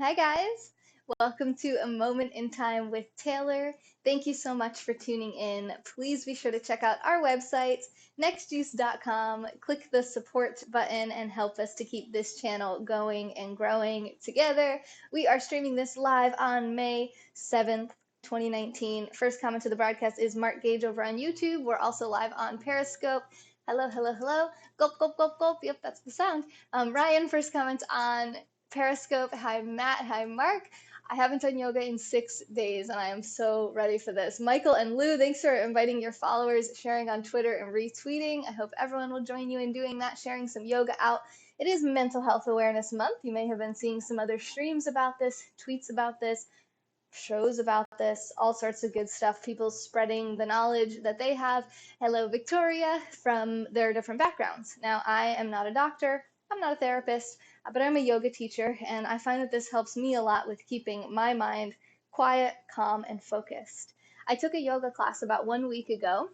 Hi, guys. Welcome to A Moment in Time with Taylor. Thank you so much for tuning in. Please be sure to check out our website, nextjuice.com. Click the support button and help us to keep this channel going and growing together. We are streaming this live on May 7th. 2019. First comment to the broadcast is Mark Gage over on YouTube. We're also live on Periscope. Hello, hello, hello. Gulp, gulp, gulp, gulp. Yep, that's the sound. Ryan, first comment on Periscope. Hi, Matt. Hi, Mark. I haven't done yoga in 6 days and I am so ready for this. Michael and Lou, thanks for inviting your followers, sharing on Twitter and retweeting. I hope everyone will join you in doing that, sharing some yoga out. It is Mental Health Awareness Month. You may have been seeing some other streams about this, tweets about this, shows about this, all sorts of good stuff. People spreading the knowledge that they have. Hello, Victoria, from their different backgrounds. Now, I am not a doctor, I'm not a therapist, but I'm a yoga teacher, and I find that this helps me a lot with keeping my mind quiet, calm, and focused. I took a yoga class about 1 week ago,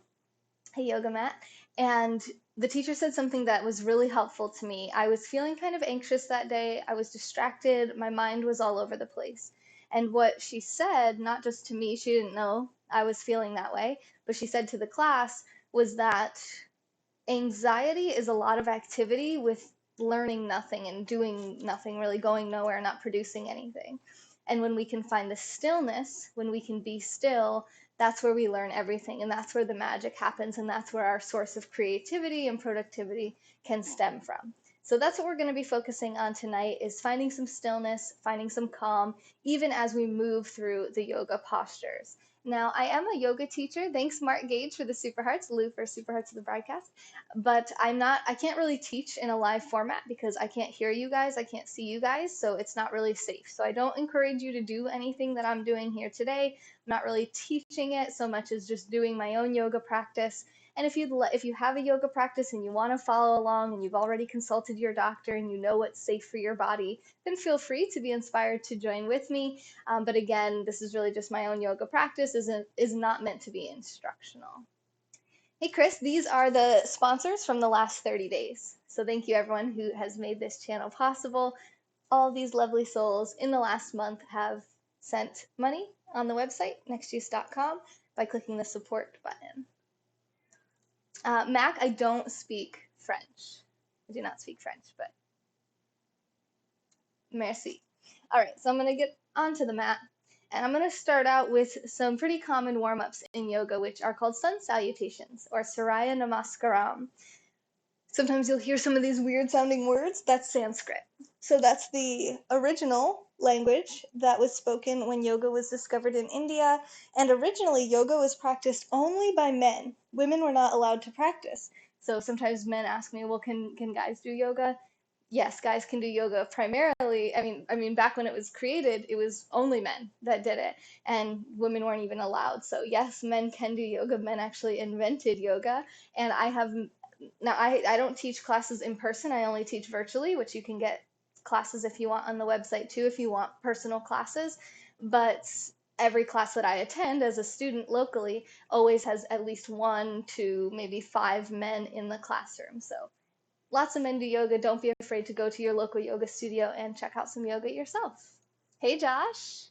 a yoga mat, and the teacher said something that was really helpful to me. I was feeling kind of anxious that day. I was distracted. My mind was all over the place. And what she said, not just to me, she didn't know I was feeling that way, but she said to the class was that anxiety is a lot of activity with learning nothing and doing nothing, really going nowhere, not producing anything. And when we can find the stillness, when we can be still, that's where we learn everything. And that's where the magic happens. And that's where our source of creativity and productivity can stem from. So that's what we're going to be focusing on tonight is finding some stillness, finding some calm, even as we move through the yoga postures. Now, I am a yoga teacher. Thanks, Mark Gage, for the super hearts, Lou for super hearts of the broadcast. But I can't really teach in a live format because I can't hear you guys, I can't see you guys, so it's not really safe. So I don't encourage you to do anything that I'm doing here today. I'm not really teaching it so much as just doing my own yoga practice. And if you have a yoga practice and you want to follow along and you've already consulted your doctor and you know what's safe for your body, then feel free to be inspired to join with me. But again, this is really just my own yoga practice, is not meant to be instructional. Hey Chris, these are the sponsors from the last 30 days. So thank you everyone who has made this channel possible. All these lovely souls in the last month have sent money on the website, nextjuice.com, by clicking the support button. Mac, I don't speak French. I do not speak French, but merci. All right, so I'm going to get onto the mat. And I'm going to start out with some pretty common warm-ups in yoga, which are called sun salutations, or Surya Namaskaram. Sometimes you'll hear some of these weird sounding words. That's Sanskrit. So that's the original language that was spoken when yoga was discovered in India. And originally, yoga was practiced only by men. Women were not allowed to practice. So sometimes men ask me, well, can guys do yoga? Yes, guys can do yoga primarily. I mean, back when it was created, it was only men that did it, and women weren't even allowed. So yes, men can do yoga. Men actually invented yoga, and I don't teach classes in person. I only teach virtually, which you can get classes if you want on the website too, if you want personal classes. But every class that I attend as a student locally always has at least 1 to maybe 5 men in the classroom. So lots of men do yoga. Don't be afraid to go to your local yoga studio and check out some yoga yourself. Hey, Josh.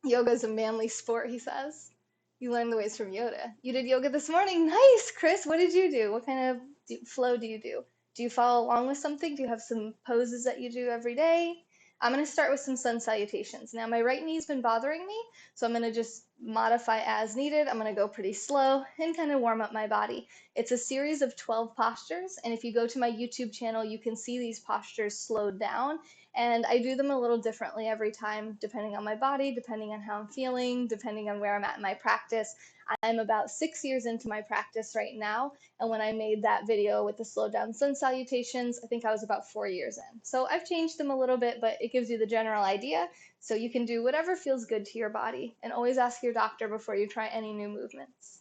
Yoga is a manly sport, he says. You learned the ways from Yoda. You did yoga this morning. Nice, Chris. What did you do? What kind of flow do you do? Do you follow along with something? Do you have some poses that you do every day? I'm going to start with some sun salutations. Now, my right knee's been bothering me, so I'm going to just modify as needed. I'm going to go pretty slow and kind of warm up my body. It's a series of 12 postures, and if you go to my YouTube channel, you can see these postures slowed down. And I do them a little differently every time, depending on my body, depending on how I'm feeling, depending on where I'm at in my practice. I'm about 6 years into my practice right now. And when I made that video with the slow down sun salutations, I think I was about 4 years in. So I've changed them a little bit, but it gives you the general idea. So you can do whatever feels good to your body, and always ask your doctor before you try any new movements.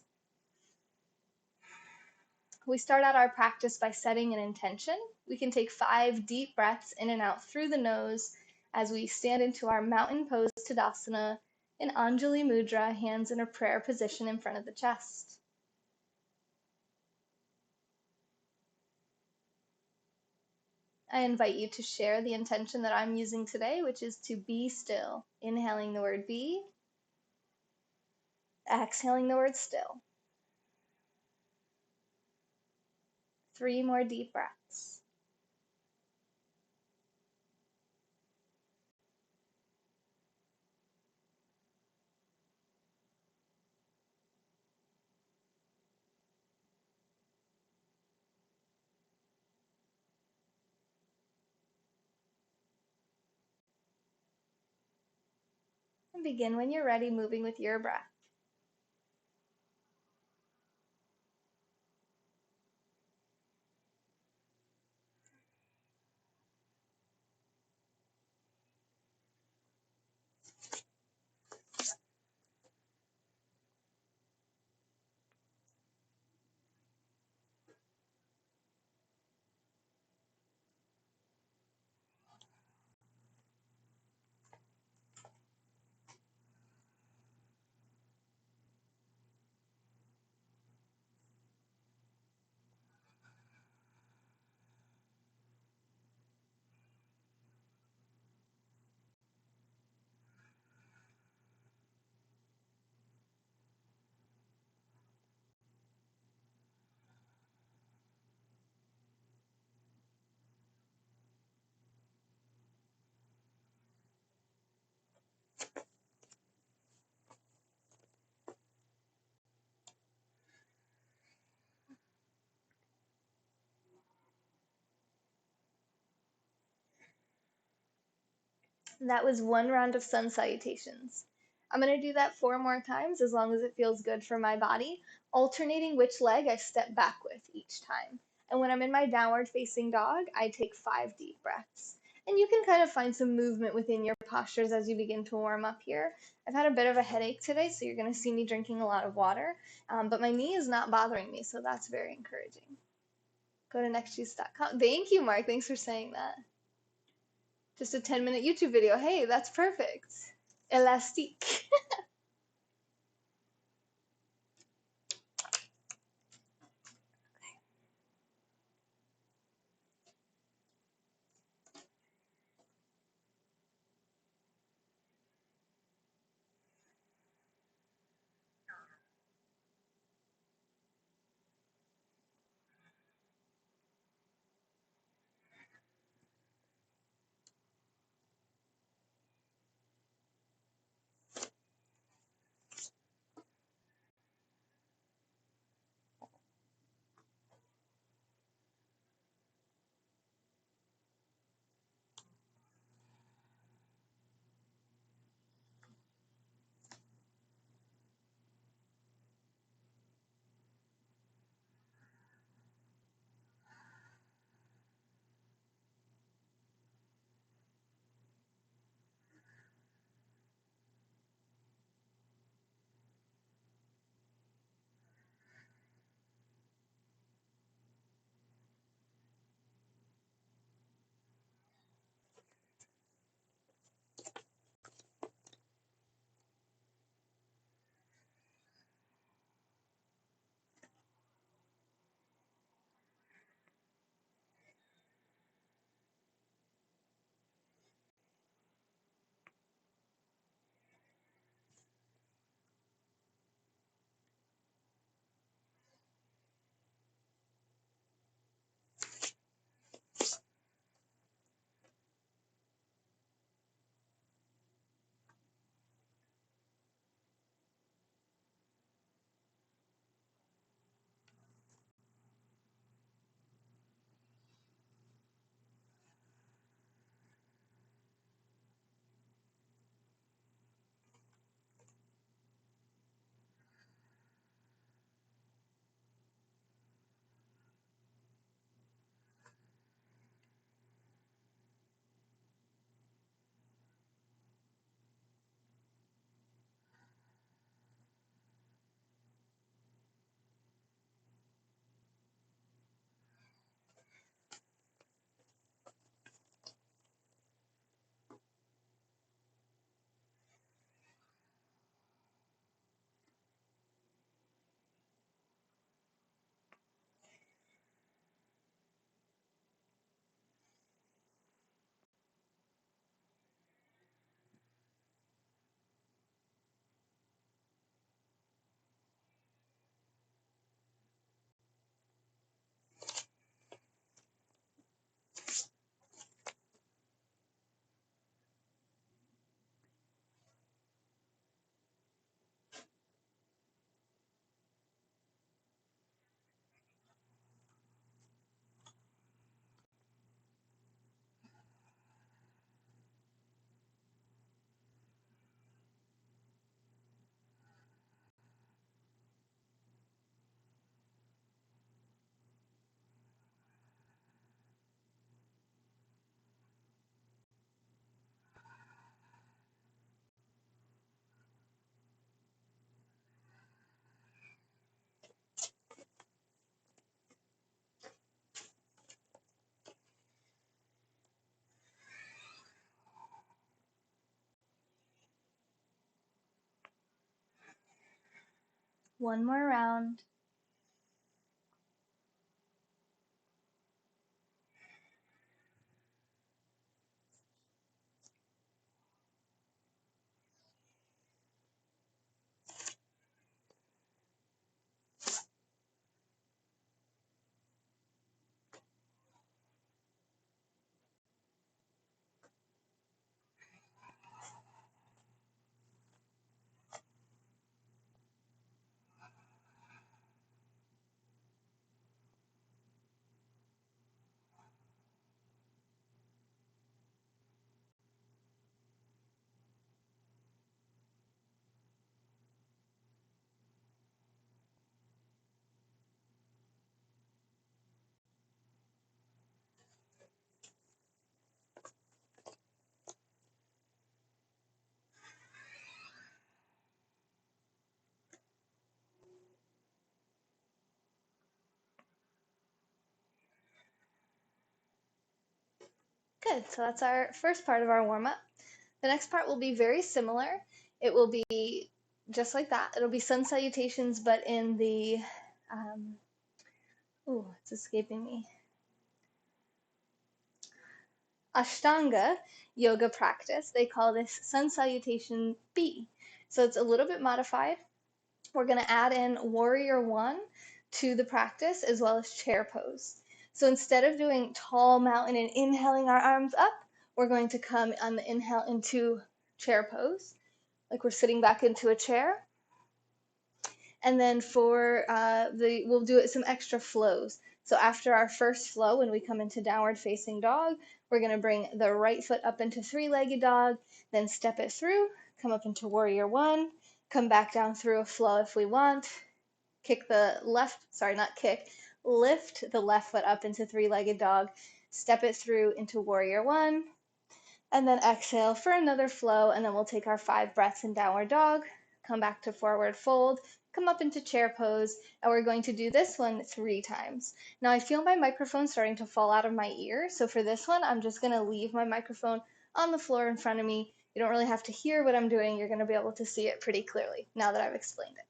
We start out our practice by setting an intention. We can take 5 deep breaths in and out through the nose as we stand into our mountain pose Tadasana in Anjali Mudra, hands in a prayer position in front of the chest. I invite you to share the intention that I'm using today, which is to be still. Inhaling the word be, exhaling the word still. 3 more deep breaths. And begin when you're ready, moving with your breath. That was 1 round of sun salutations. I'm going to do that 4 more times as long as it feels good for my body, alternating which leg I step back with each time. And when I'm in my downward facing dog, I take 5 deep breaths. And you can kind of find some movement within your postures as you begin to warm up here. I've had a bit of a headache today, so you're going to see me drinking a lot of water, but my knee is not bothering me, so that's very encouraging. Go to nextjuice.com. Thank you, Mark. Thanks for saying that. Just a 10-minute YouTube video. Hey, that's perfect. Elastique. One more round. Good, so that's our first part of our warm-up. The next part will be very similar. It will be just like that. It'll be sun salutations, but in the, it's escaping me. Ashtanga yoga practice. They call this sun salutation B. So it's a little bit modified. We're going to add in warrior one to the practice as well as chair pose. So instead of doing tall mountain and inhaling our arms up, we're going to come on the inhale into chair pose, like we're sitting back into a chair. And then for we'll do it some extra flows. So after our first flow, when we come into downward facing dog, we're going to bring the right foot up into three-legged dog, then step it through, come up into warrior one, come back down through a flow if we want, kick the left, sorry, not kick, lift the left foot up into three-legged dog, step it through into warrior one, and then exhale for another flow, and then we'll take our 5 breaths in downward dog, come back to forward fold, come up into chair pose, and we're going to do this one 3 times. Now I feel my microphone starting to fall out of my ear, so for this one, I'm just gonna leave my microphone on the floor in front of me. You don't really have to hear what I'm doing, you're gonna be able to see it pretty clearly now that I've explained it.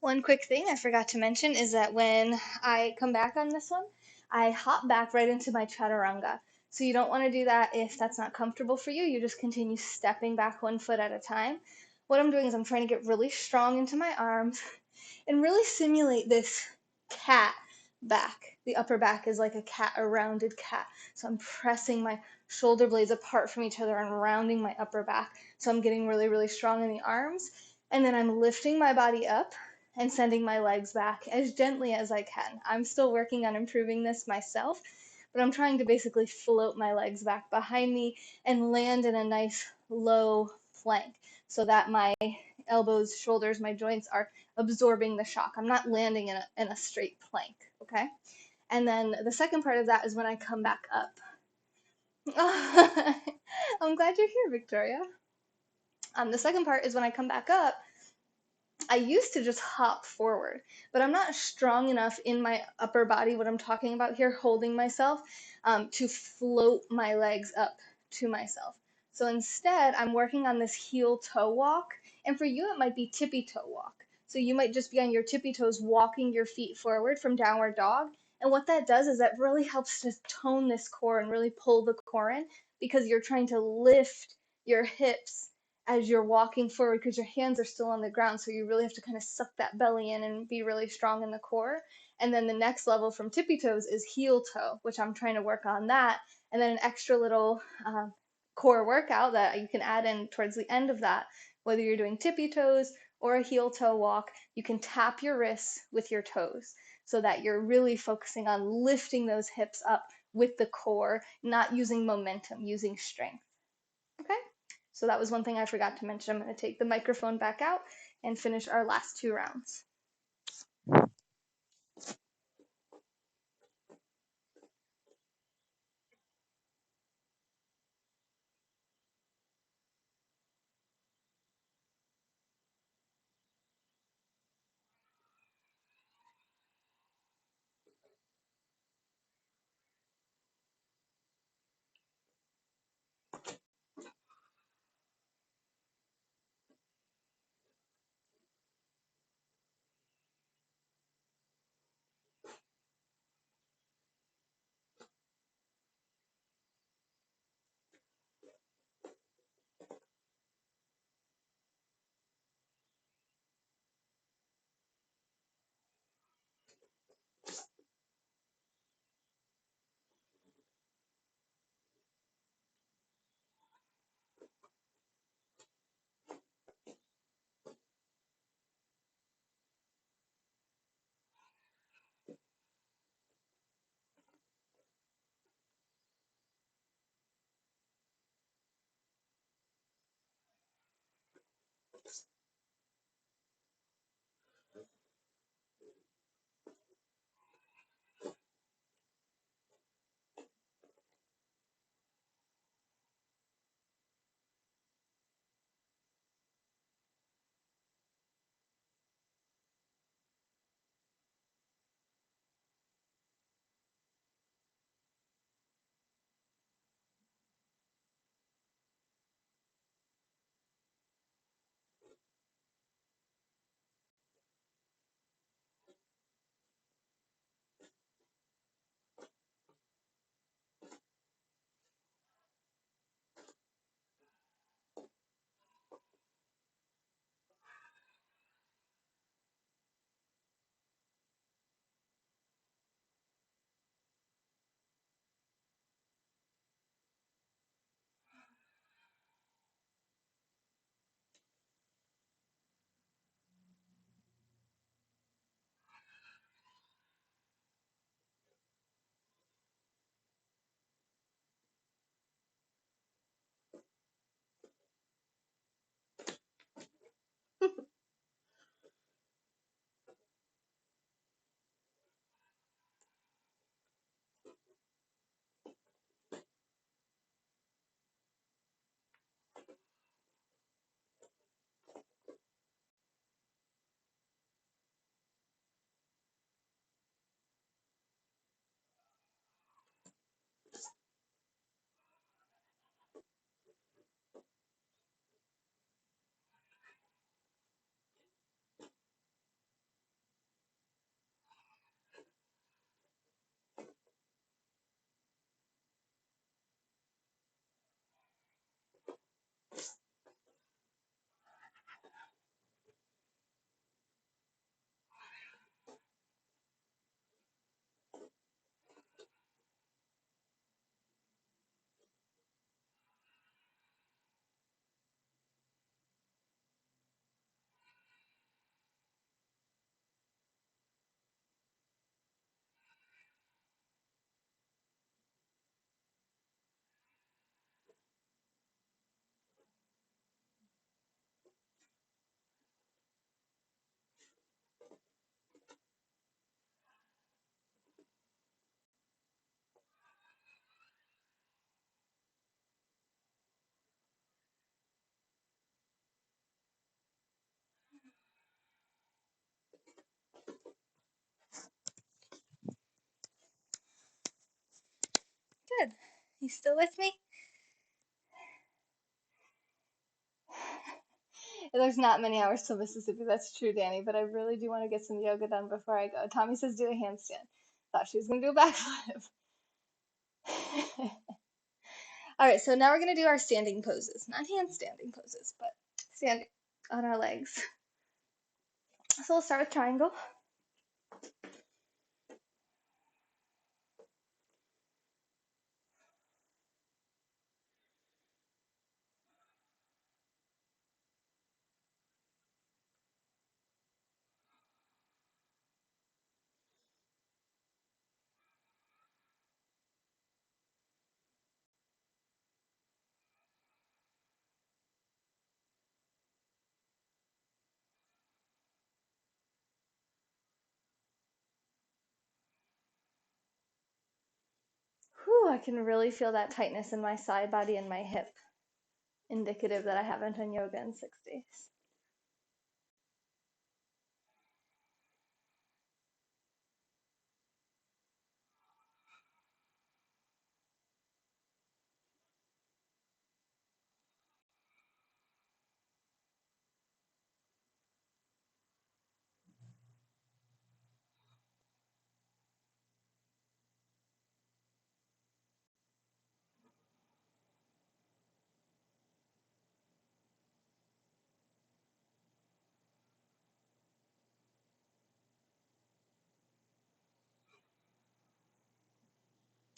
One quick thing I forgot to mention is that when I come back on this one, I hop back right into my chaturanga. So you don't want to do that if that's not comfortable for you. You just continue stepping back 1 foot at a time. What I'm doing is I'm trying to get really strong into my arms and really simulate this cat back. The upper back is like a cat, a rounded cat. So I'm pressing my shoulder blades apart from each other and rounding my upper back. So I'm getting really, really strong in the arms. And then I'm lifting my body up and sending my legs back as gently as I can. I'm still working on improving this myself, but I'm trying to basically float my legs back behind me and land in a nice low plank so that my elbows, shoulders, my joints are absorbing the shock. I'm not landing in a straight plank, okay? And then the second part of that is when I come back up. I'm glad you're here, Victoria. The second part is when I come back up, I used to just hop forward, but I'm not strong enough in my upper body, what I'm talking about here, holding myself, to float my legs up to myself. So instead, I'm working on this heel toe walk. And for you, it might be tippy toe walk. So you might just be on your tippy toes, walking your feet forward from downward dog. And what that does is that really helps to tone this core and really pull the core in because you're trying to lift your hips as you're walking forward because your hands are still on the ground. So you really have to kind of suck that belly in and be really strong in the core. And then the next level from tippy toes is heel toe, which I'm trying to work on that. And then an extra little core workout that you can add in towards the end of that, whether you're doing tippy toes or a heel toe walk, you can tap your wrists with your toes so that you're really focusing on lifting those hips up with the core, not using momentum, using strength. Okay? So that was one thing I forgot to mention. I'm going to take the microphone back out and finish our last 2 rounds. You still with me? There's not many hours till Mississippi, that's true, Danny, but I really do want to get some yoga done before I go. Tommy says do a handstand. Thought she was going to do a backflip. All right, so now we're going to do our standing poses. Not handstanding poses, but standing on our legs. So we'll start with triangle. Whew, I can really feel that tightness in my side body and my hip, indicative that I haven't done yoga in 6 days.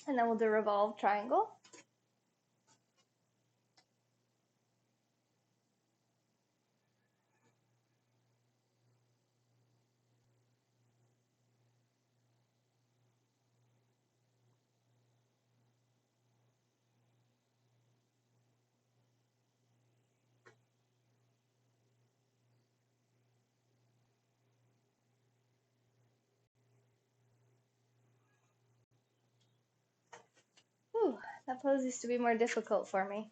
And then we'll do revolve triangle. Whew, that pose used to be more difficult for me.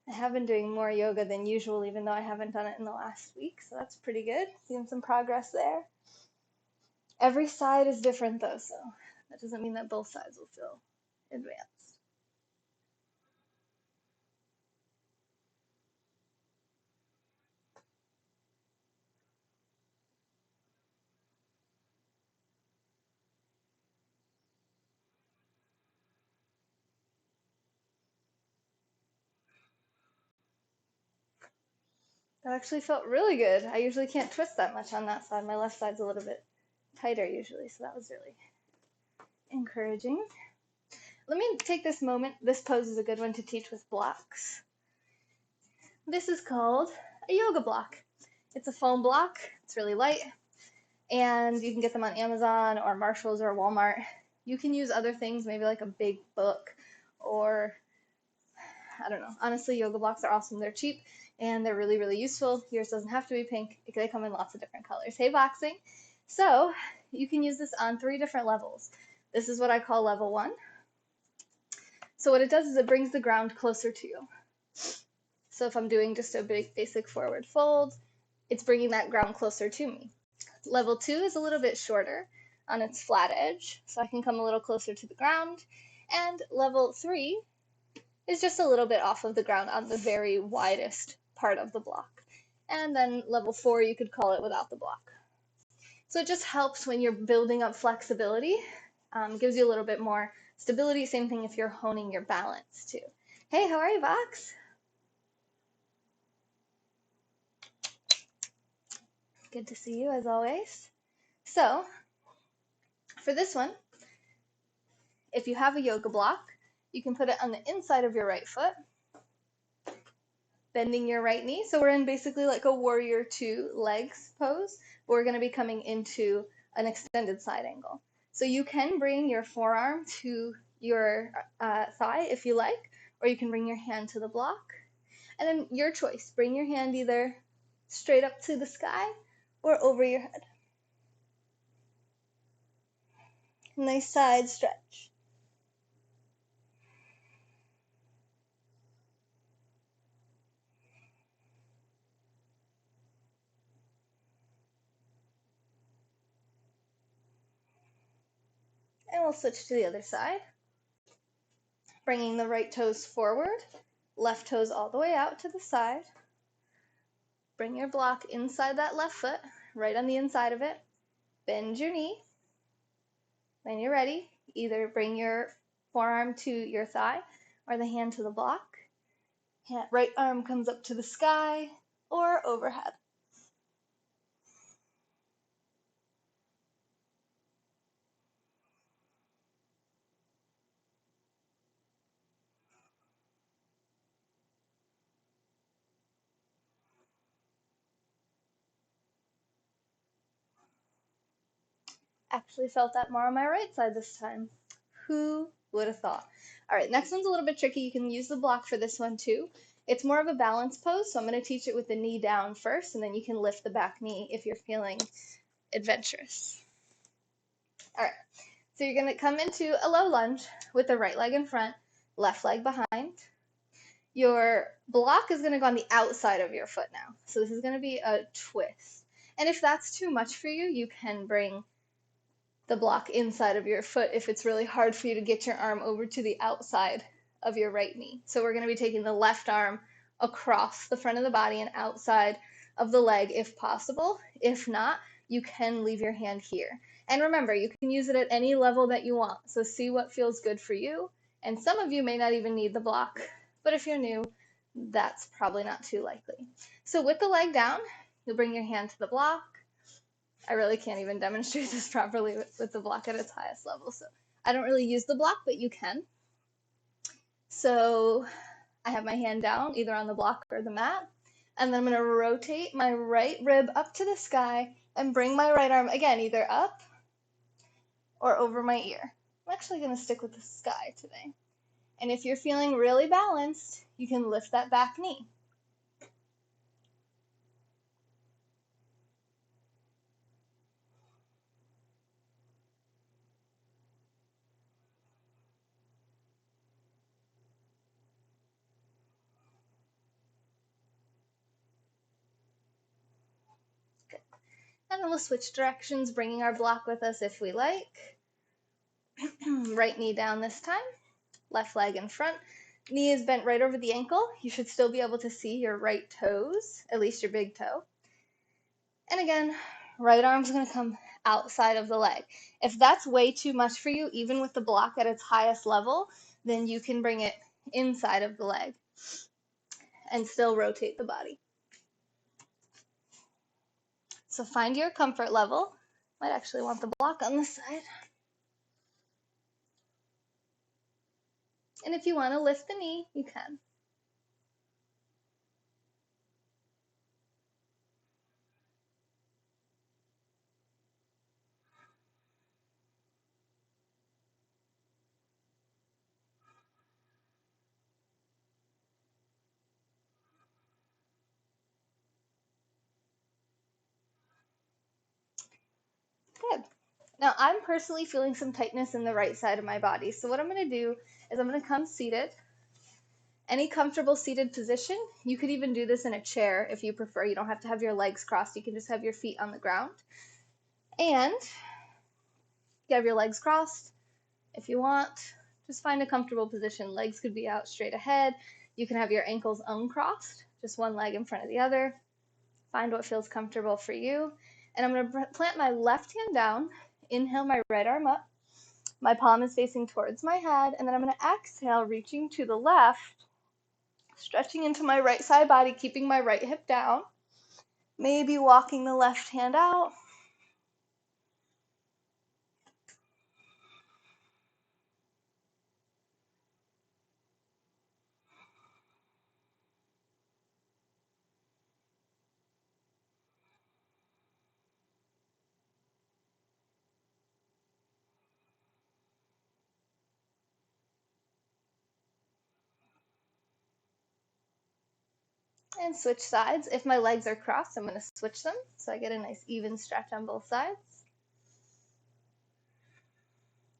I have been doing more yoga than usual, even though I haven't done it in the last week, so that's pretty good. Seeing some progress there. Every side is different though, so that doesn't mean that both sides will feel advanced. That actually felt really good. I usually can't twist that much on that side. My left side's a little bit tighter usually, so that was really encouraging. Let me take this moment. This pose is a good one to teach with blocks. This is called a yoga block. It's a foam block. It's really light, and you can get them on Amazon or Marshalls or Walmart. You can use other things, maybe like a big book, or I don't know. Honestly, yoga blocks are awesome. They're cheap and they're really, really useful. Yours doesn't have to be pink. They come in lots of different colors. Hey, boxing. So you can use this on 3 different levels. This is what I call level 1. So what it does is it brings the ground closer to you. So if I'm doing just a big basic forward fold, it's bringing that ground closer to me. Level 2 is a little bit shorter on its flat edge, so I can come a little closer to the ground. And level 3 is just a little bit off of the ground on the very widest part of the block. And then level 4, you could call it without the block. So it just helps when you're building up flexibility, gives you a little bit more stability. Same thing if you're honing your balance too. Hey, how are you, Vox? Good to see you as always. So for this one, if you have a yoga block, you can put it on the inside of your right foot, bending your right knee. So we're in basically like a warrior 2 legs pose. We're going to be coming into an extended side angle. So you can bring your forearm to your thigh if you like, or you can bring your hand to the block. And then your choice. Bring your hand either straight up to the sky or over your head. Nice side stretch. And we'll switch to the other side. Bringing the right toes forward, left toes all the way out to the side. Bring your block inside that left foot, right on the inside of it. Bend your knee. When you're ready, either bring your forearm to your thigh or the hand to the block. Right arm comes up to the sky or overhead. Actually felt that more on my right side this time. Who would have thought? All right, next one's a little bit tricky. You can use the block for this one too. It's more of a balance pose, so I'm going to teach it with the knee down first, and then you can lift the back knee if you're feeling adventurous. All right, so you're going to come into a low lunge with the right leg in front, left leg behind. Your block is going to go on the outside of your foot now, so this is going to be a twist. And if that's too much for you, you can bring the block inside of your foot if it's really hard for you to get your arm over to the outside of your right knee. So we're going to be taking the left arm across the front of the body and outside of the leg if possible. If not, you can leave your hand here. And remember, you can use it at any level that you want. So see what feels good for you. And some of you may not even need the block, but if you're new, that's probably not too likely. So with the leg down, you'll bring your hand to the block. I really can't even demonstrate this properly with the block at its highest level, so I don't really use the block, but you can. So I have my hand down, either on the block or the mat, and then I'm going to rotate my right rib up to the sky and bring my right arm, again, either up or over my ear. I'm actually going to stick with the sky today. And if you're feeling really balanced, you can lift that back knee. Good. And then we'll switch directions, bringing our block with us if we like. Right knee down this time. Left leg in front. Knee is bent right over the ankle. You should still be able to see your right toes, at least your big toe. And again, right arm's going to come outside of the leg. If that's way too much for you, even with the block at its highest level, then you can bring it inside of the leg and still rotate the body. So find your comfort level. Might actually want the block on this side. And if you want to lift the knee, you can. Good. Now I'm personally feeling some tightness in the right side of my body. So what I'm going to do is I'm going to come seated. Any comfortable seated position. You could even do this in a chair if you prefer. You don't have to have your legs crossed. You can just have your feet on the ground. And you have your legs crossed. If you want, just find a comfortable position. Legs could be out straight ahead. You can have your ankles uncrossed, just one leg in front of the other. Find what feels comfortable for you. And I'm going to plant my left hand down. Inhale my right arm up. My palm is facing towards my head. And then I'm going to exhale, reaching to the left, stretching into my right side body, keeping my right hip down. Maybe walking the left hand out. And switch sides. If my legs are crossed, I'm going to switch them so I get a nice even stretch on both sides.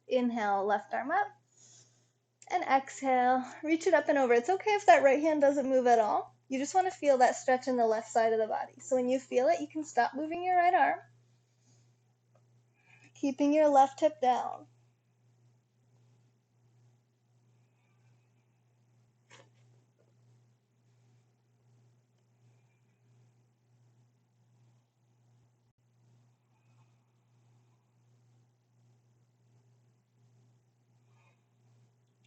Inhale, left arm up. And exhale, reach it up and over. It's okay if that right hand doesn't move at all. You just want to feel that stretch in the left side of the body. So when you feel it, you can stop moving your right arm, keeping your left hip down.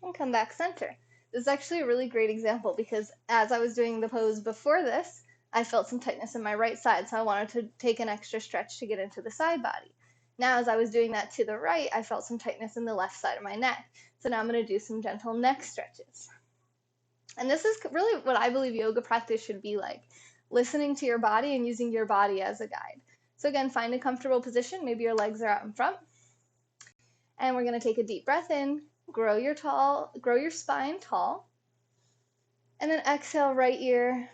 and come back center. This is actually a really great example because as I was doing the pose before this, I felt some tightness in my right side, so I wanted to take an extra stretch to get into the side body. Now, as I was doing that to the right, I felt some tightness in the left side of my neck. So now I'm going to do some gentle neck stretches. And this is really what I believe yoga practice should be like, listening to your body and using your body as a guide. So again, find a comfortable position. Maybe your legs are out in front. And we're going to take a deep breath in, grow your spine tall. And then exhale right ear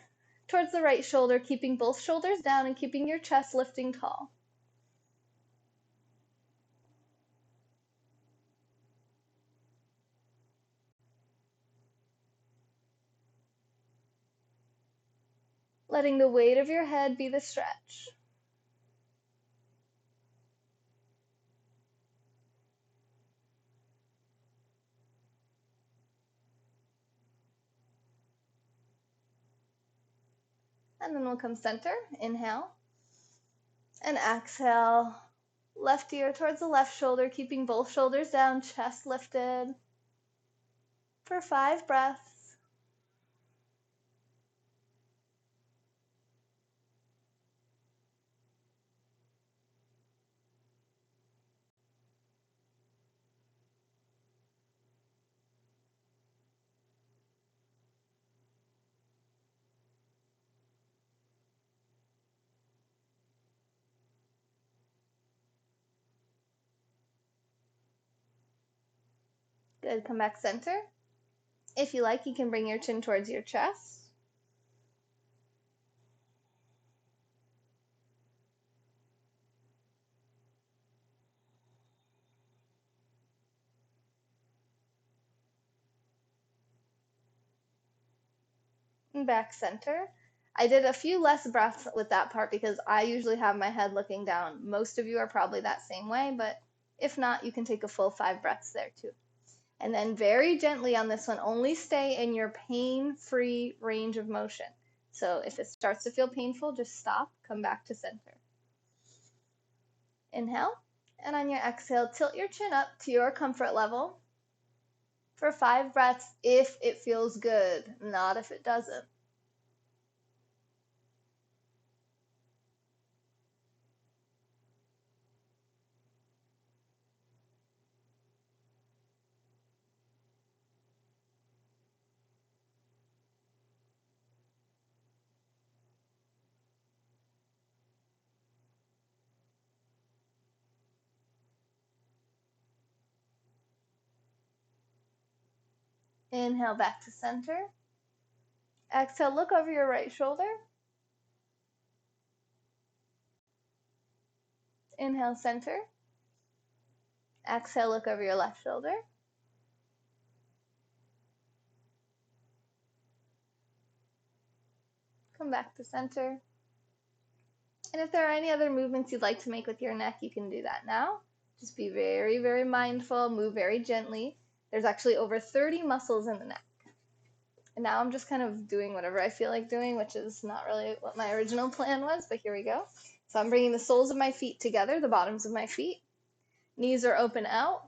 towards the right shoulder, keeping both shoulders down and keeping your chest lifting tall. Letting the weight of your head be the stretch. And then we'll come center, inhale. And exhale, left ear towards the left shoulder, keeping both shoulders down, chest lifted. For 5 breaths. Good, come back center. If you like, you can bring your chin towards your chest. And back center. I did a few less breaths with that part because I usually have my head looking down. Most of you are probably that same way, but if not, you can take a full 5 breaths there too. And then very gently on this one, only stay in your pain-free range of motion. So if it starts to feel painful, just stop, come back to center. Inhale, and on your exhale, tilt your chin up to your comfort level for 5 breaths if it feels good, not if it doesn't. Inhale back to center. Exhale, look over your right shoulder. Inhale, center. Exhale, look over your left shoulder. Come back to center. And if there are any other movements you'd like to make with your neck, you can do that now. Just be very, very mindful, move very gently. There's actually over 30 muscles in the neck. And now I'm just kind of doing whatever I feel like doing, which is not really what my original plan was, but here we go. So I'm bringing the soles of my feet together, the bottoms of my feet. Knees are open out.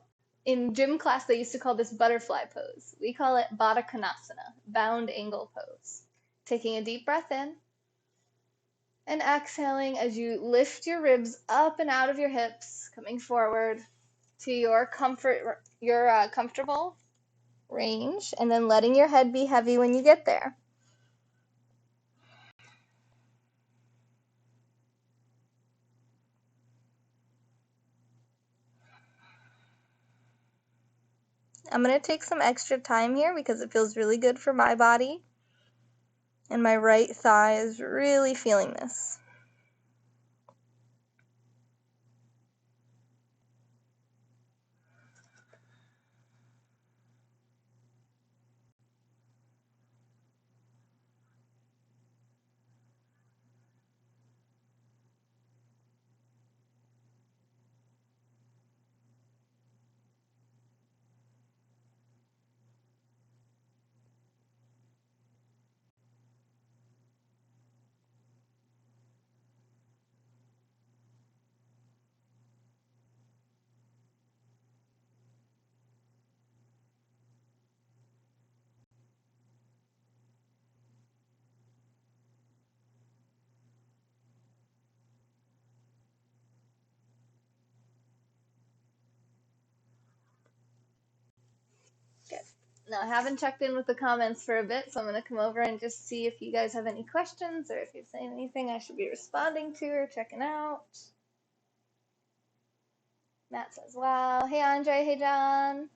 In gym class, they used to call this butterfly pose. We call it Baddha Konasana, bound angle pose. Taking a deep breath in and exhaling as you lift your ribs up and out of your hips, coming forward to your comfortable range, and then letting your head be heavy when you get there. I'm going to take some extra time here because it feels really good for my body, and my right thigh is really feeling this. Now, I haven't checked in with the comments for a bit, so I'm going to come over and just see if you guys have any questions or if you're saying anything I should be responding to or checking out. Matt says, wow. Hey, Andre. Hey, John.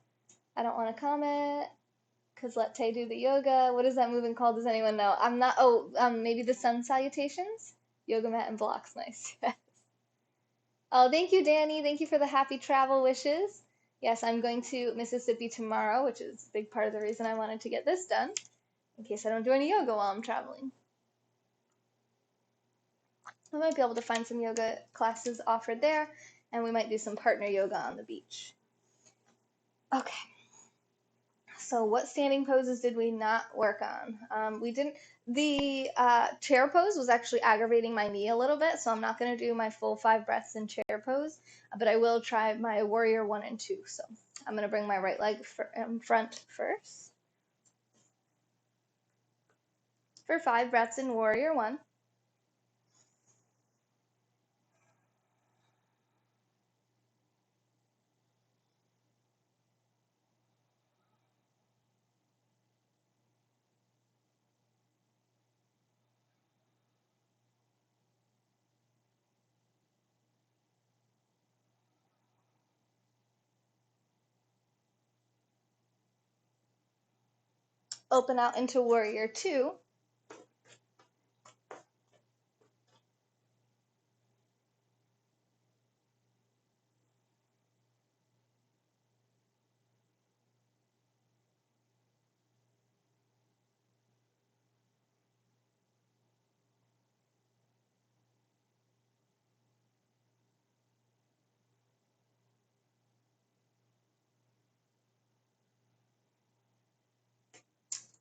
I don't want to comment because let Tay do the yoga. What is that movement called? Does anyone know? I'm not. Oh, maybe the sun salutations? Yoga mat and blocks. Nice. Oh, thank you, Danny. Thank you for the happy travel wishes. Yes, I'm going to Mississippi tomorrow, which is a big part of the reason I wanted to get this done, in case I don't do any yoga while I'm traveling. We might be able to find some yoga classes offered there, and we might do some partner yoga on the beach. Okay. So what standing poses did we not work on? We didn't. The chair pose was actually aggravating my knee a little bit, so I'm not going to do my full 5 breaths in chair pose, but I will try my warrior 1 and 2. So I'm going to bring my right leg in front first. For 5 breaths in warrior 1. Open out into warrior 2.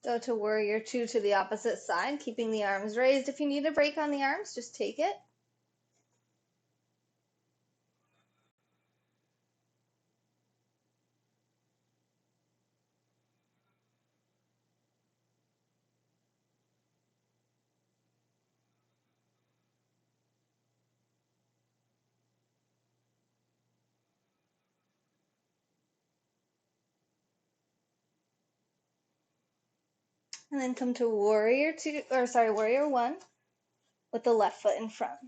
Go to warrior 2 to the opposite side, keeping the arms raised. If you need a break on the arms, just take it. And then come to warrior 2, or sorry, warrior 1 with the left foot in front.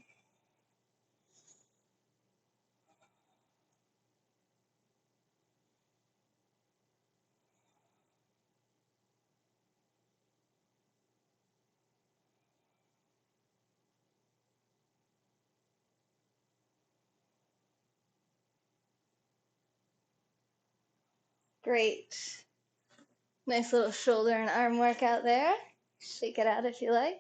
Great. Nice little shoulder and arm workout there. Shake it out if you like.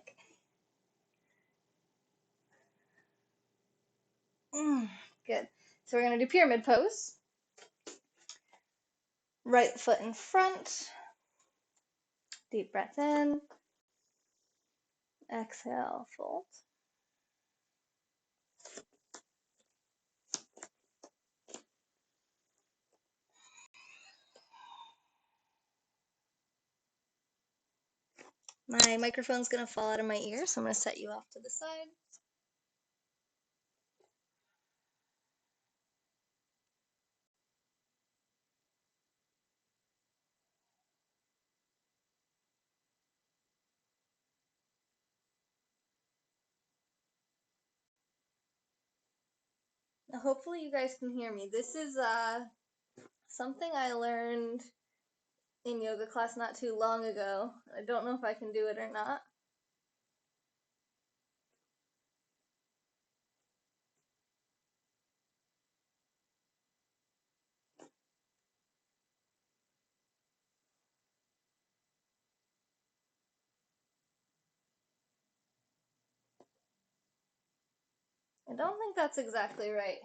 Good. So we're going to do pyramid pose. Right foot in front. Deep breath in. Exhale, fold. My microphone's going to fall out of my ear, so I'm going to set you off to the side. Now, hopefully you guys can hear me. This is something I learned in yoga class not too long ago. I don't know if I can do it or not. I don't think that's exactly right.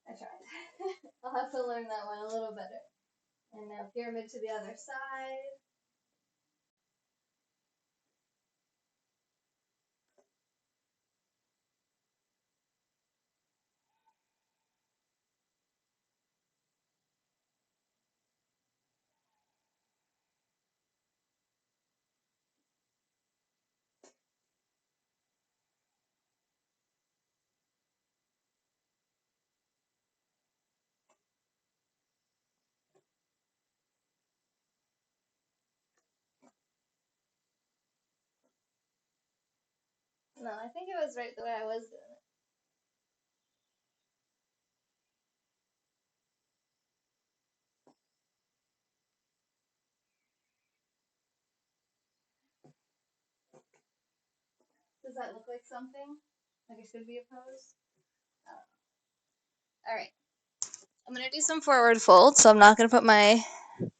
I tried. I'll have to learn that one a little better. And now pyramid to the other side. No, I think it was right the way I was doing it. Does that look like something? Like it should be a pose? All right. I'm gonna do some forward folds, so I'm not gonna put my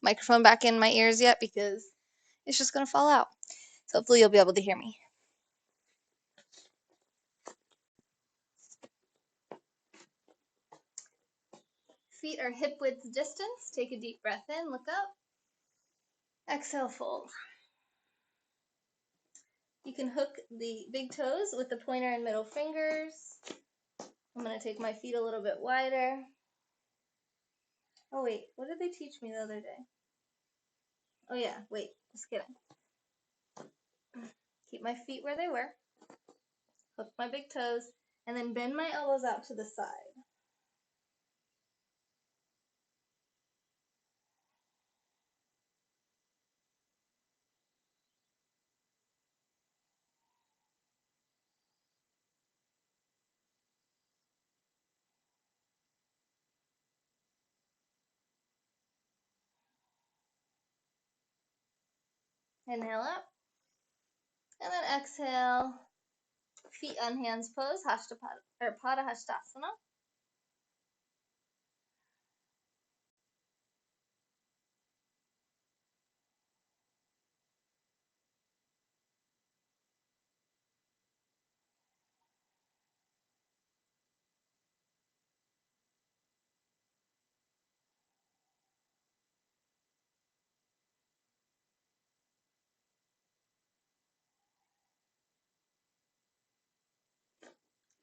microphone back in my ears yet because it's just gonna fall out. So hopefully you'll be able to hear me. Feet are hip width distance. Take a deep breath in, look up. Exhale, fold. You can hook the big toes with the pointer and middle fingers. I'm gonna take my feet a little bit wider. Oh wait, what did they teach me the other day? Oh yeah, wait, just kidding. Keep my feet where they were. Hook my big toes, and then bend my elbows out to the side. Inhale up, and then exhale. Feet on hands pose, Padahastasana.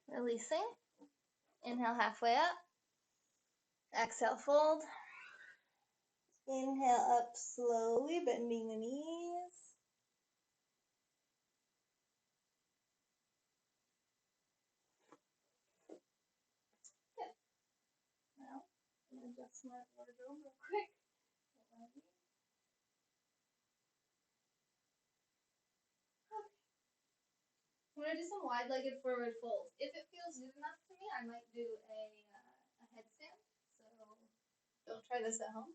Releasing. Inhale halfway up. Exhale, fold. Inhale up slowly, bending the knees. Good. Now, I'm going to adjust my wardrobe real quick. I'm going to do some wide-legged forward folds. If it feels good enough to me, I might do a headstand. So don't try this at home.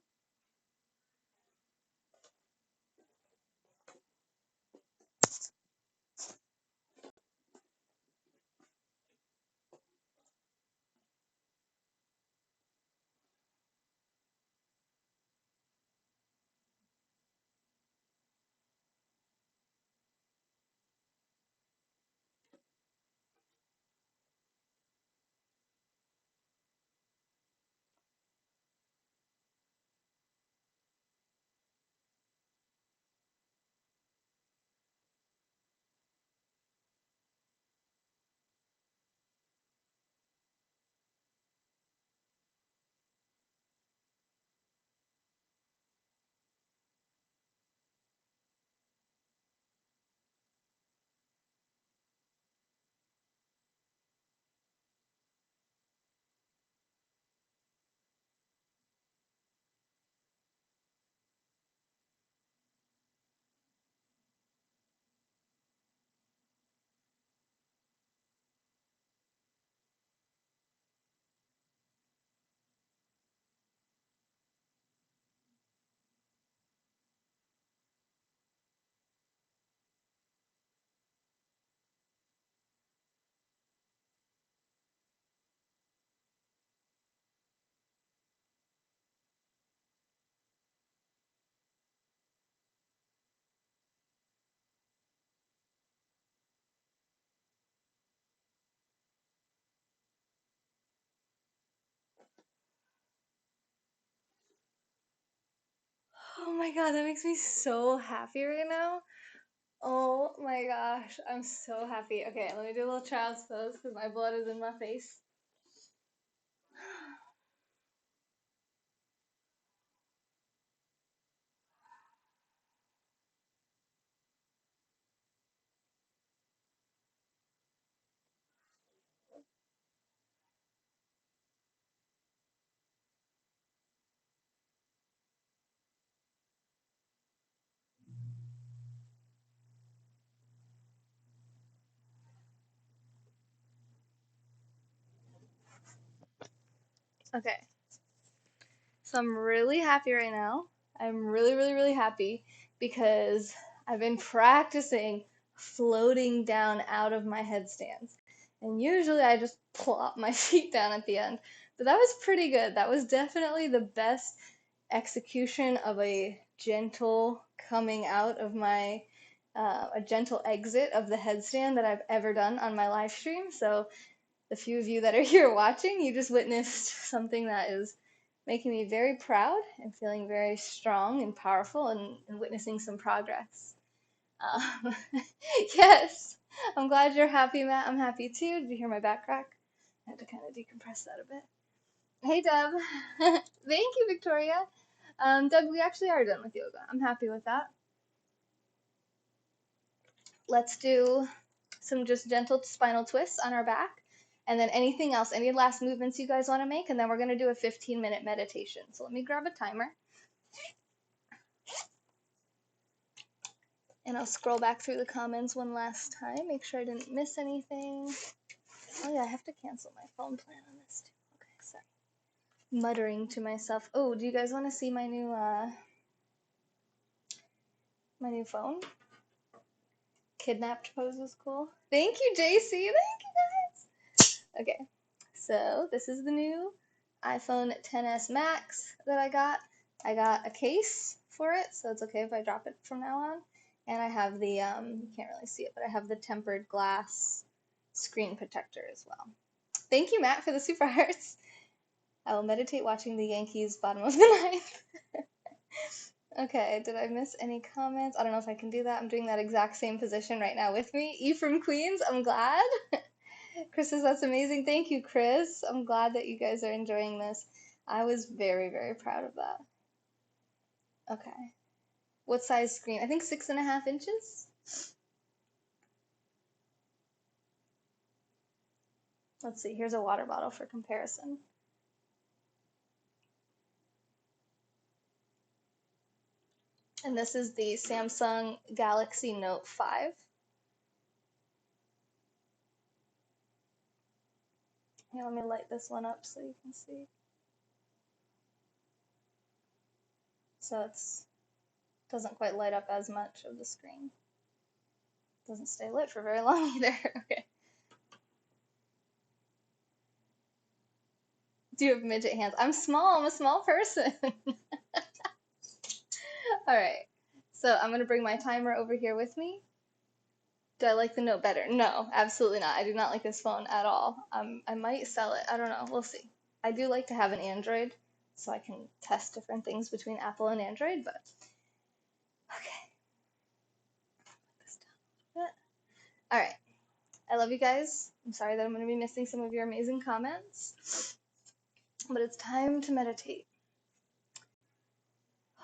Oh my god, that makes me so happy right now. Oh my gosh, I'm so happy. Okay, let me do a little child's pose because my blood is in my face. Okay, so I'm really happy right now. I'm really, really, really happy because I've been practicing floating down out of my headstands. And usually I just plop my feet down at the end. But that was pretty good. That was definitely the best execution of a gentle coming out of my, a gentle exit of the headstand that I've ever done on my live stream. So the few of you that are here watching, you just witnessed something that is making me very proud and feeling very strong and powerful and witnessing some progress. Um, yes, I'm glad you're happy, Matt. I'm happy too. Did you hear my back crack? I had to kind of decompress that a bit. Hey, Deb. Thank you, Victoria. Deb, we actually are done with yoga. I'm happy with that. Let's do some just gentle spinal twists on our back. And then anything else, any last movements you guys want to make, and then we're going to do a 15-minute meditation. So let me grab a timer, and I'll scroll back through the comments one last time, make sure I didn't miss anything. Oh yeah, I have to cancel my phone plan on this too. Okay, sorry. Muttering to myself. Oh, do you guys want to see my new phone? Kidnapped pose is cool. Thank you, JC. Thank you guys. Okay, so this is the new iPhone XS Max that I got. I got a case for it, so it's okay if I drop it from now on. And I have the, you can't really see it, but I have the tempered glass screen protector as well. Thank you, Matt, for the super hearts. I will meditate watching the Yankees bottom of the ninth. Okay, did I miss any comments? I don't know if I can do that. I'm doing that exact same position right now with me. E from Queens, I'm glad. Chris says that's amazing. Thank you, Chris. I'm glad that you guys are enjoying this. I was very, very proud of that. Okay. What size screen? I think 6.5 inches. Let's see. Here's a water bottle for comparison. And this is the Samsung Galaxy Note 5. Here, let me light this one up so you can see. So it doesn't quite light up as much of the screen. Doesn't stay lit for very long either. Okay. Do you have midget hands? I'm small. I'm a small person. All right. So I'm going to bring my timer over here with me. Do I like the Note better? No, absolutely not. I do not like this phone at all. I might sell it. I don't know. We'll see. I do like to have an Android so I can test different things between Apple and Android, but okay. Put this down a bit. All right. I love you guys. I'm sorry that I'm going to be missing some of your amazing comments, but it's time to meditate.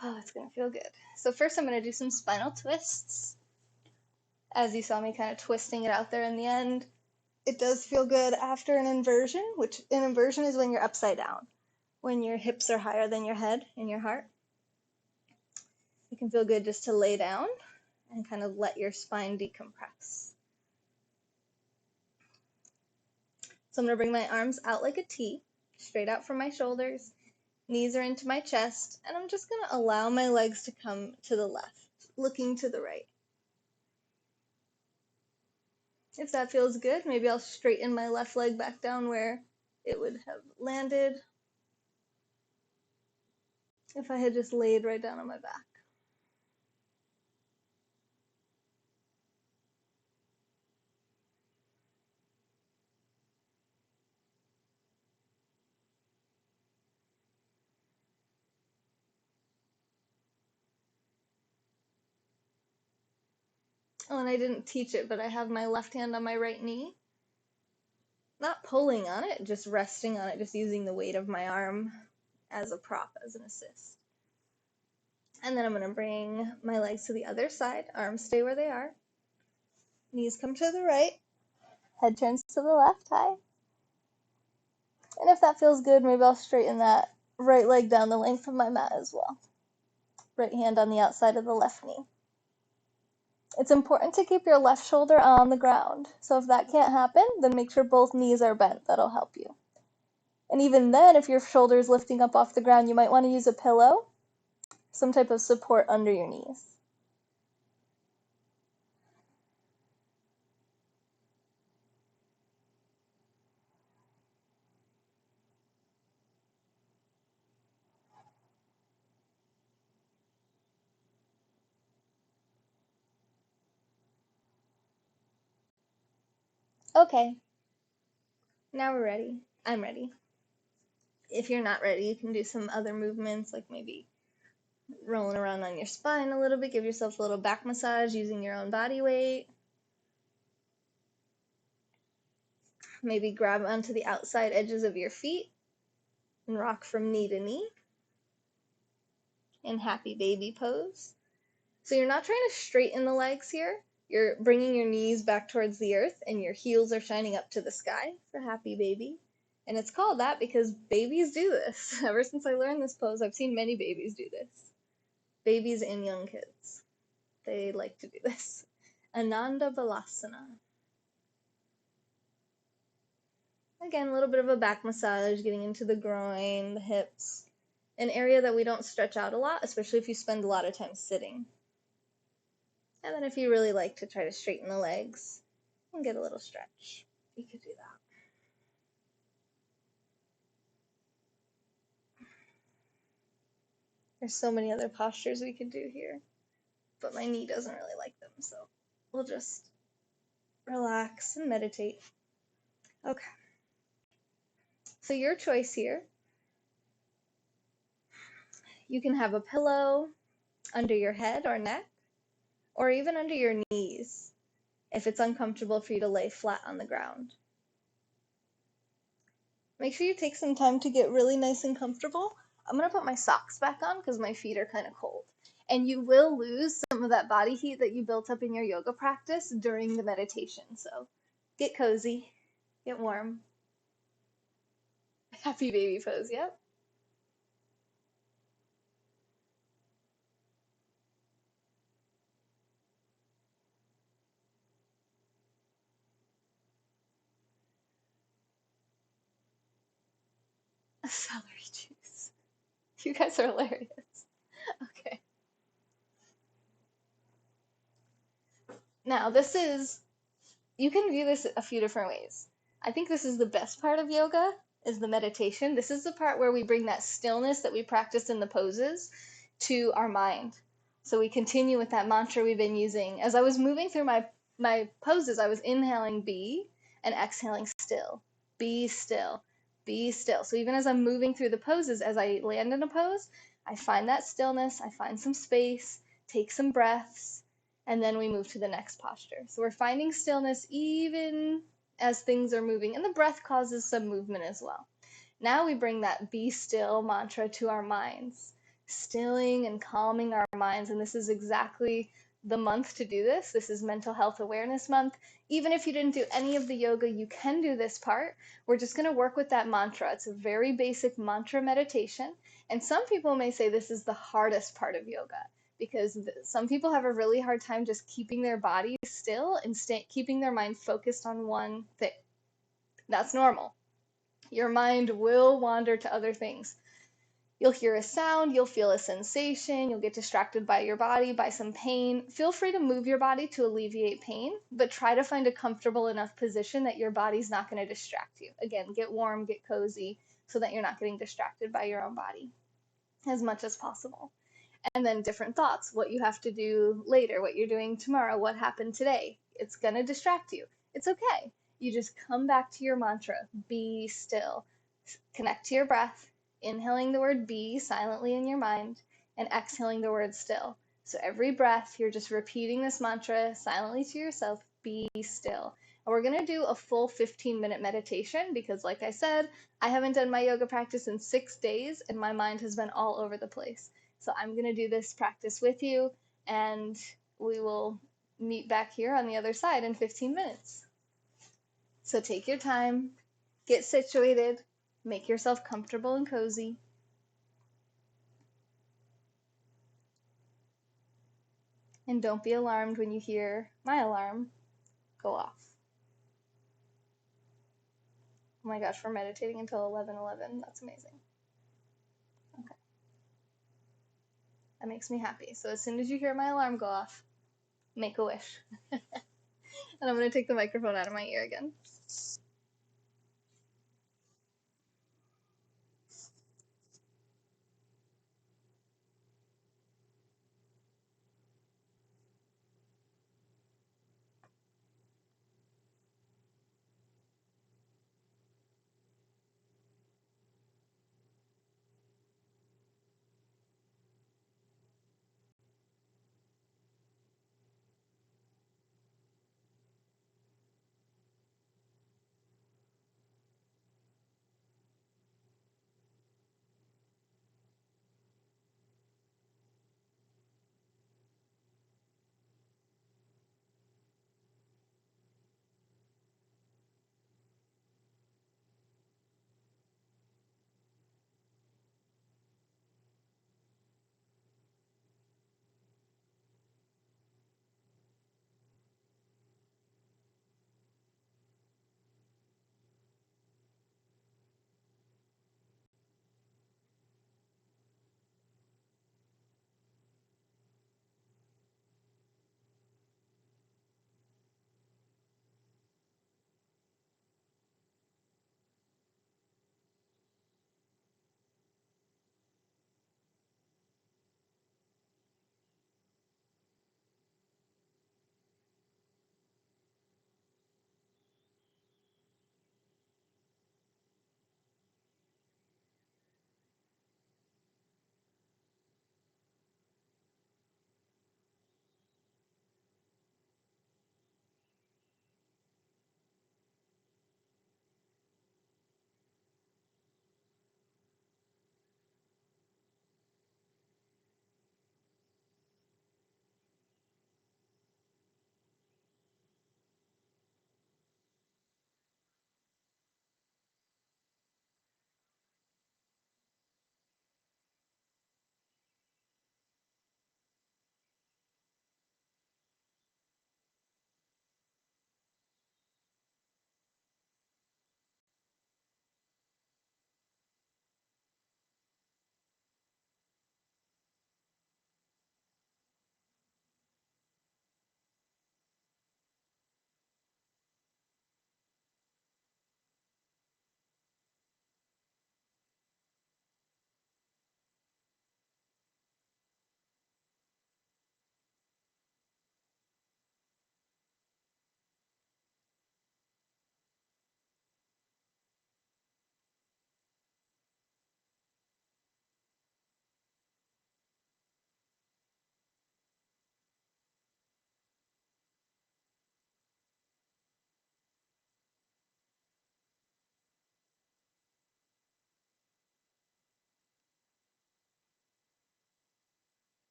Oh, it's going to feel good. So first I'm going to do some spinal twists. As you saw me kind of twisting it out there in the end. It does feel good after an inversion, which an inversion is when you're upside down, when your hips are higher than your head and your heart. It can feel good just to lay down and kind of let your spine decompress. So I'm going to bring my arms out like a T, straight out from my shoulders. Knees are into my chest, and I'm just going to allow my legs to come to the left, looking to the right. If that feels good, maybe I'll straighten my left leg back down where it would have landed if I had just laid right down on my back. Oh, and I didn't teach it, but I have my left hand on my right knee. Not pulling on it, just resting on it, just using the weight of my arm as a prop, as an assist. And then I'm going to bring my legs to the other side. Arms stay where they are. Knees come to the right. Head turns to the left, high. And if that feels good, maybe I'll straighten that right leg down the length of my mat as well. Right hand on the outside of the left knee. It's important to keep your left shoulder on the ground. So if that can't happen, then make sure both knees are bent. That'll help you. And even then, if your shoulder's lifting up off the ground, you might want to use a pillow, some type of support under your knees. Okay, now we're ready. I'm ready. If you're not ready, you can do some other movements, like maybe rolling around on your spine a little bit. Give yourself a little back massage using your own body weight. Maybe grab onto the outside edges of your feet and rock from knee to knee in happy baby pose. So you're not trying to straighten the legs here. You're bringing your knees back towards the earth and your heels are shining up to the sky for happy baby. And it's called that because babies do this. Ever since I learned this pose, I've seen many babies do this. Babies and young kids. They like to do this. Ananda Balasana. Again, a little bit of a back massage, getting into the groin, the hips, an area that we don't stretch out a lot, especially if you spend a lot of time sitting. And then if you really like to try to straighten the legs and get a little stretch, you could do that. There's so many other postures we could do here, but my knee doesn't really like them, so we'll just relax and meditate. Okay. So your choice here. You can have a pillow under your head or neck, or even under your knees, if it's uncomfortable for you to lay flat on the ground. Make sure you take some time to get really nice and comfortable. I'm going to put my socks back on because my feet are kind of cold. And you will lose some of that body heat that you built up in your yoga practice during the meditation. So get cozy, get warm. Happy baby pose, yep. Celery juice. You guys are hilarious. Okay. Now, you can view this a few different ways. I think this is the best part of yoga, is the meditation. This is the part where we bring that stillness that we practiced in the poses to our mind. So we continue with that mantra we've been using. As I was moving through my poses, I was inhaling be and exhaling still. Be still. Be still. So even as I'm moving through the poses, as I land in a pose, I find that stillness, I find some space, take some breaths, and then we move to the next posture. So we're finding stillness even as things are moving, and the breath causes some movement as well. Now we bring that be still mantra to our minds, stilling and calming our minds, and this is exactly the month to do this. This is Mental Health Awareness Month. Even if you didn't do any of the yoga, you can do this part. We're just going to work with that mantra. It's a very basic mantra meditation, and some people may say this is the hardest part of yoga because some people have a really hard time just keeping their body still and keeping their mind focused on one thing. That's normal. Your mind will wander to other things. You'll hear a sound, you'll feel a sensation, you'll get distracted by your body, by some pain. Feel free to move your body to alleviate pain, but try to find a comfortable enough position that your body's not going to distract you. Again, get warm, get cozy, so that you're not getting distracted by your own body as much as possible. And then different thoughts, what you have to do later, what you're doing tomorrow, what happened today. It's going to distract you. It's okay. You just come back to your mantra, be still. Connect to your breath, inhaling the word be silently in your mind, and exhaling the word still. So every breath, you're just repeating this mantra silently to yourself, be still. And we're going to do a full 15-minute meditation because, like I said, I haven't done my yoga practice in 6 days and my mind has been all over the place. So I'm going to do this practice with you, and we will meet back here on the other side in 15 minutes. So take your time, get situated, make yourself comfortable and cozy. And don't be alarmed when you hear my alarm go off. Oh my gosh, we're meditating until 11:11. That's amazing. Okay, that makes me happy. So as soon as you hear my alarm go off, make a wish. And I'm gonna take the microphone out of my ear again.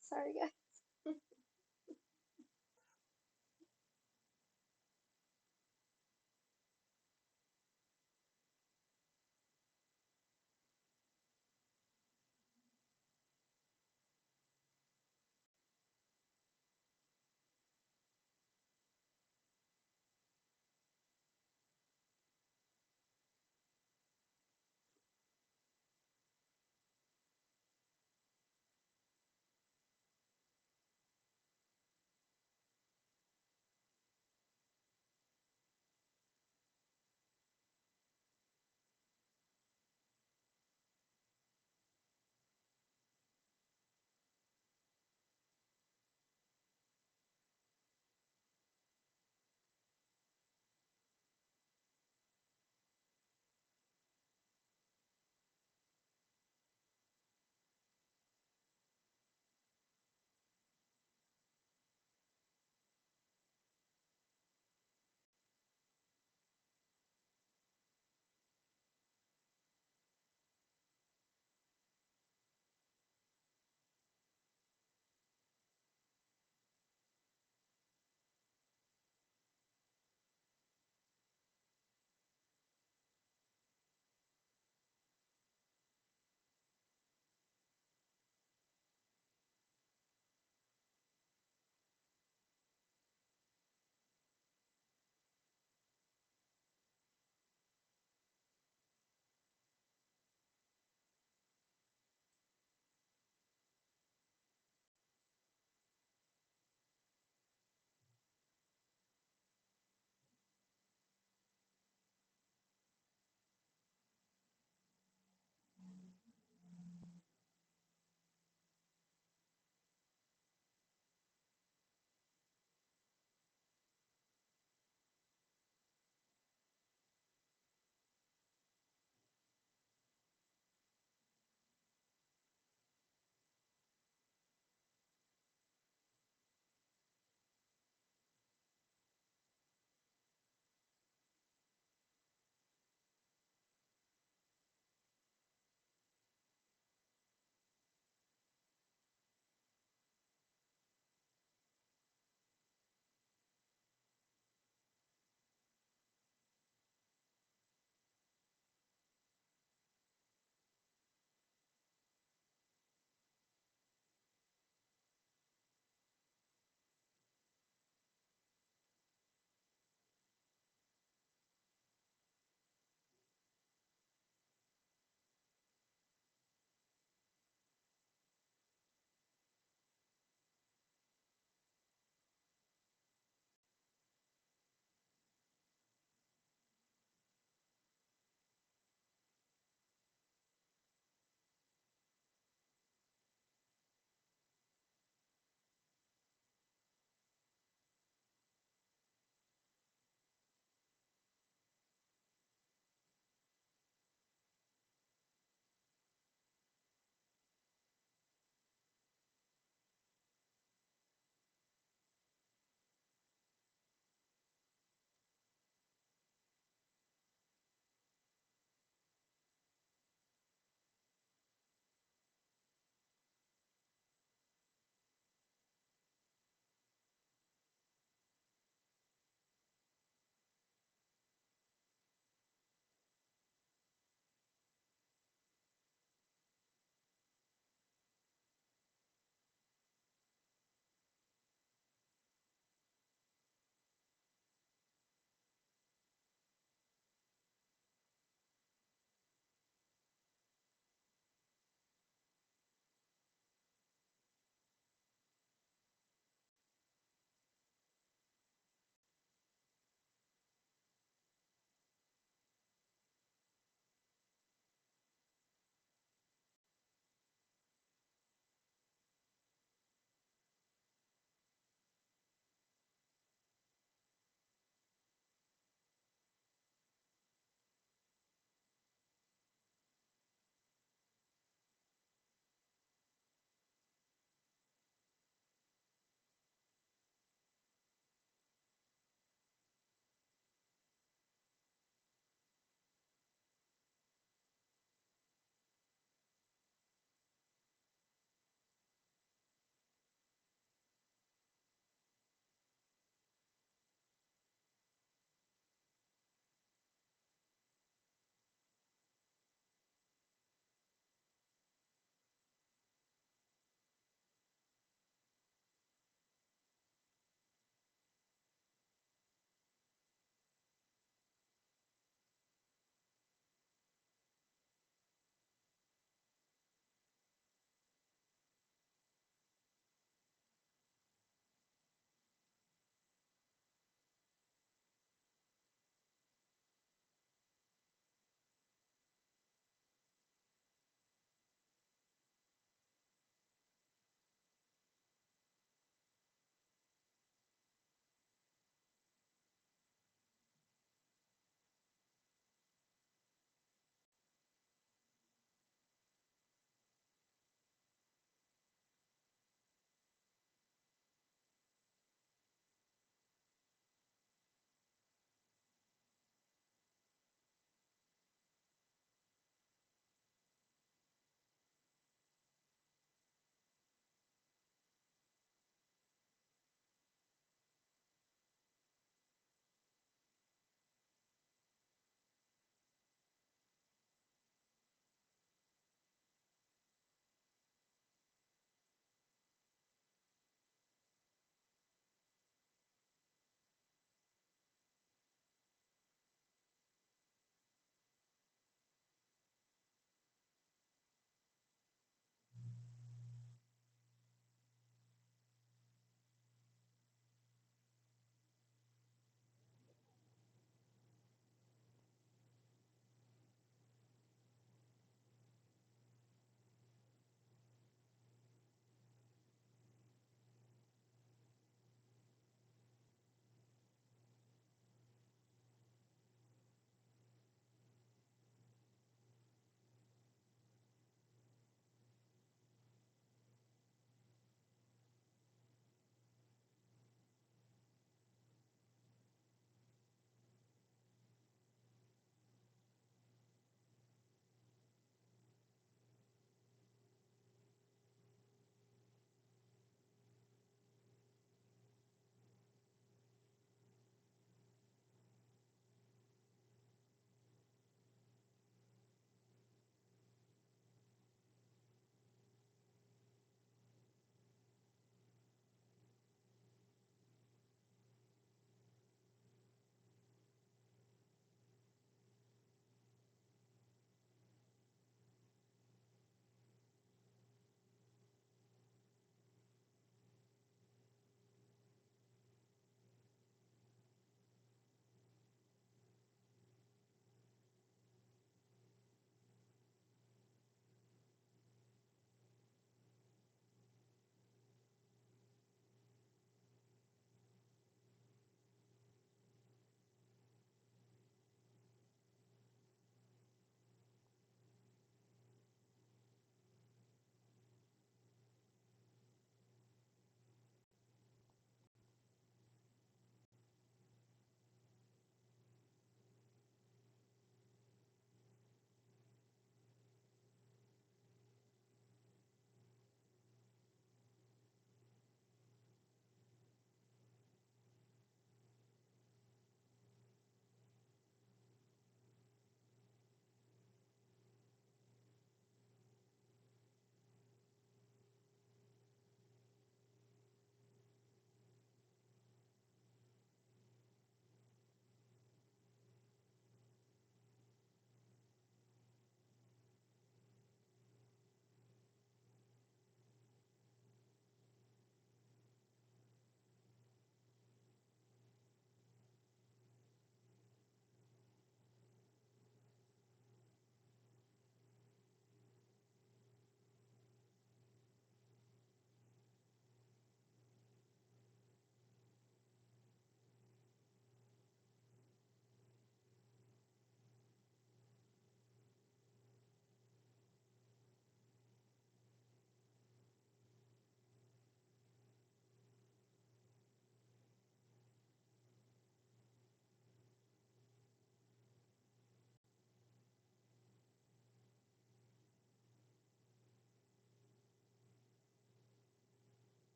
Sorry, guys.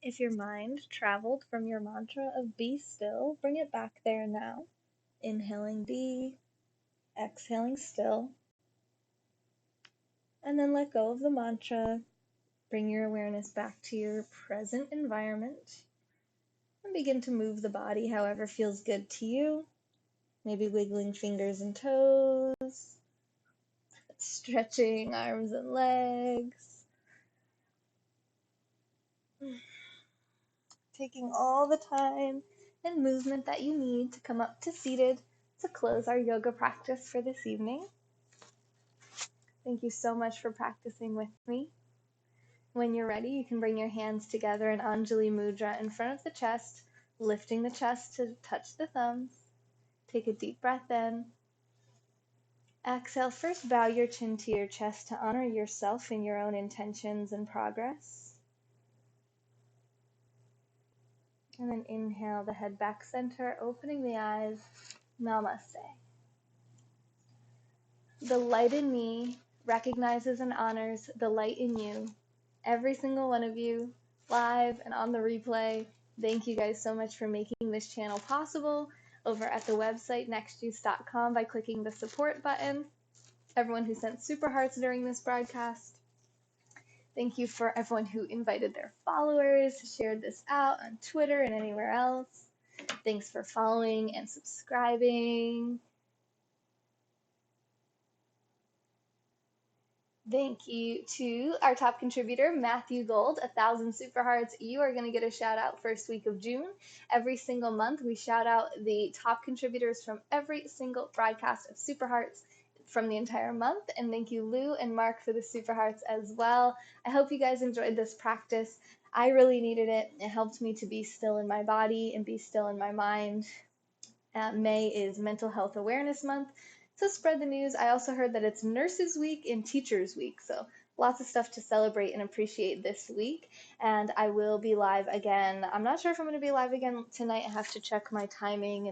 If your mind traveled from your mantra of be still, bring it back there now. Inhaling be, exhaling still, and then let go of the mantra. Bring your awareness back to your present environment and begin to move the body however feels good to you. Maybe wiggling fingers and toes, stretching arms and legs. Taking all the time and movement that you need to come up to seated to close our yoga practice for this evening. Thank you so much for practicing with me. When you're ready, you can bring your hands together in Anjali Mudra in front of the chest, lifting the chest to touch the thumbs. Take a deep breath in. Exhale, first bow your chin to your chest to honor yourself and your own intentions and progress. And then inhale the head back center, opening the eyes. Namaste. The light in me recognizes and honors the light in you. Every single one of you, live and on the replay. Thank you guys so much for making this channel possible over at the website nextjuice.com by clicking the support button. Everyone who sent super hearts during this broadcast. Thank you for everyone who invited their followers, shared this out on Twitter and anywhere else. Thanks for following and subscribing. Thank you to our top contributor, Matthew Gold, 1,000 super hearts. You are going to get a shout out first week of June. Every single month, we shout out the top contributors from every single broadcast of super hearts from the entire month. And thank you, Lou and Mark, for the super hearts as well. I hope you guys enjoyed this practice. I really needed it. It helped me to be still in my body and be still in my mind. May is Mental Health Awareness Month, so spread the news. I also heard that it's Nurses Week and Teachers Week, so lots of stuff to celebrate and appreciate this week. And I will be live again. I'm not sure if I'm going to be live again tonight. I have to check my timing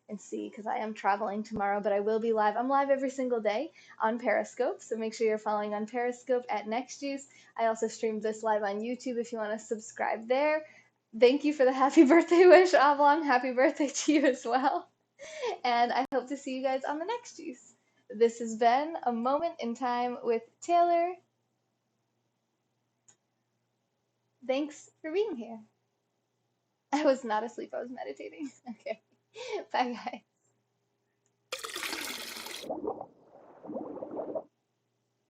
and see, because I am traveling tomorrow, but I will be live. I'm live every single day on Periscope, so make sure you're following on Periscope at NextJuice. I also stream this live on YouTube if you want to subscribe there. Thank you for the happy birthday wish, Avalon. Happy birthday to you as well. And I hope to see you guys on the next juice. This has been A Moment in Time with Taylor. Thanks for being here. I was not asleep, I was meditating. Okay. Bye, guys.